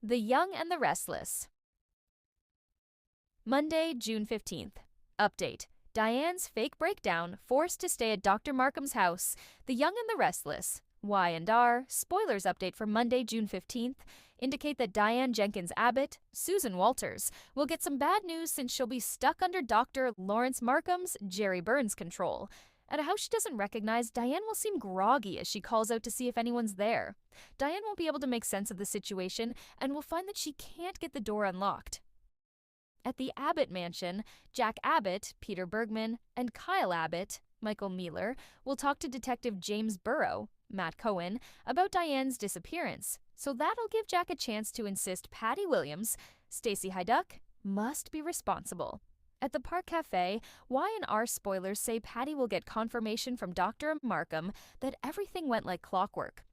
The Young and the Restless. Monday, June 15th. Update. Diane's fake breakdown, forced to stay at Dr. Markham's house. The Young and the Restless. Y&R, spoilers update for Monday, June 15th, indicate that Diane Jenkins Abbott, Susan Walters, will get some bad news since she'll be stuck under Dr. Lawrence Markham's Jerry Burns control. At a house she doesn't recognize, Diane will seem groggy as she calls out to see if anyone's there. Diane won't be able to make sense of the situation and will find that she can't get the door unlocked. At the Abbott mansion, Jack Abbott, Peter Bergman, and Kyle Abbott, Michael Mealer, will talk to Detective James Burrow, Matt Cohen, about Diane's disappearance, so that'll give Jack a chance to insist Patty Williams, Stacy Hyduck, must be responsible. At the Park Cafe, Y&R spoilers say Patty will get confirmation from Dr. Markham that everything went like clockwork.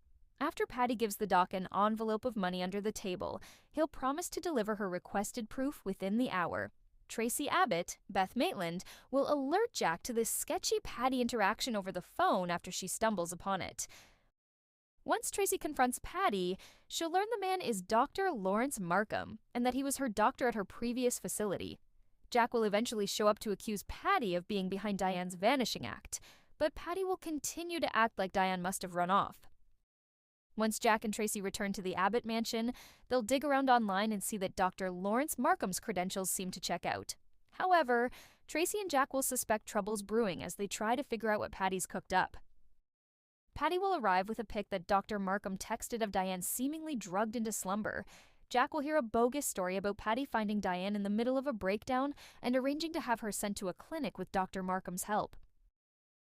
After Patty gives the doc an envelope of money under the table, he'll promise to deliver her requested proof within the hour. Tracy Abbott, Beth Maitland, will alert Jack to this sketchy Patty interaction over the phone after she stumbles upon it. Once Tracy confronts Patty, she'll learn the man is Dr. Lawrence Markham and that he was her doctor at her previous facility. Jack will eventually show up to accuse Patty of being behind Diane's vanishing act, but Patty will continue to act like Diane must have run off. Once Jack and Tracy return to the Abbott mansion, they'll dig around online and see that Dr. Lawrence Markham's credentials seem to check out. However, Tracy and Jack will suspect trouble's brewing as they try to figure out what Patty's cooked up. Patty will arrive with a pic that Dr. Markham texted of Diane seemingly drugged into slumber. Jack will hear a bogus story about Patty finding Diane in the middle of a breakdown and arranging to have her sent to a clinic with Dr. Markham's help.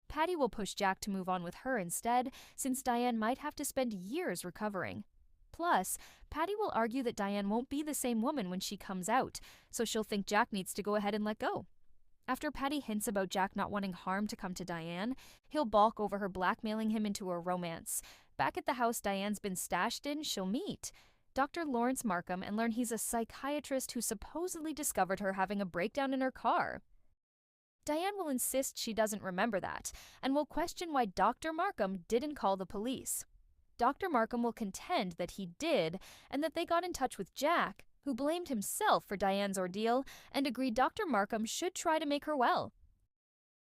Patty will push Jack to move on with her instead, since Diane might have to spend years recovering. Plus, Patty will argue that Diane won't be the same woman when she comes out, so she'll think Jack needs to go ahead and let go. After Patty hints about Jack not wanting harm to come to Diane, he'll balk over her blackmailing him into a romance. Back at the house Diane's been stashed in, she'll meet Dr. Lawrence Markham and learn he's a psychiatrist who supposedly discovered her having a breakdown in her car. Diane will insist she doesn't remember that, and will question why Dr. Markham didn't call the police. Dr. Markham will contend that he did, and that they got in touch with Jack, who blamed himself for Diane's ordeal and agreed Dr. Markham should try to make her well.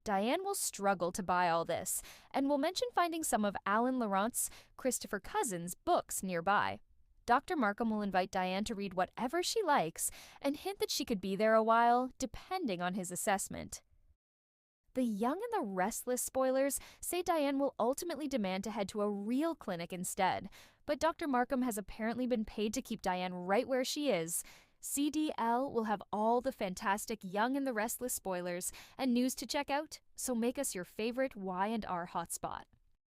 Diane will struggle to buy all this, and will mention finding some of Alan Laurent's, Christopher Cousin's, books nearby. Dr. Markham will invite Diane to read whatever she likes, and hint that she could be there a while, depending on his assessment. The Young and the Restless spoilers say Diane will ultimately demand to head to a real clinic instead, but Dr. Markham has apparently been paid to keep Diane right where she is. CDL will have all the fantastic Young and the Restless spoilers and news to check out, so make us your favorite Y&R hotspot.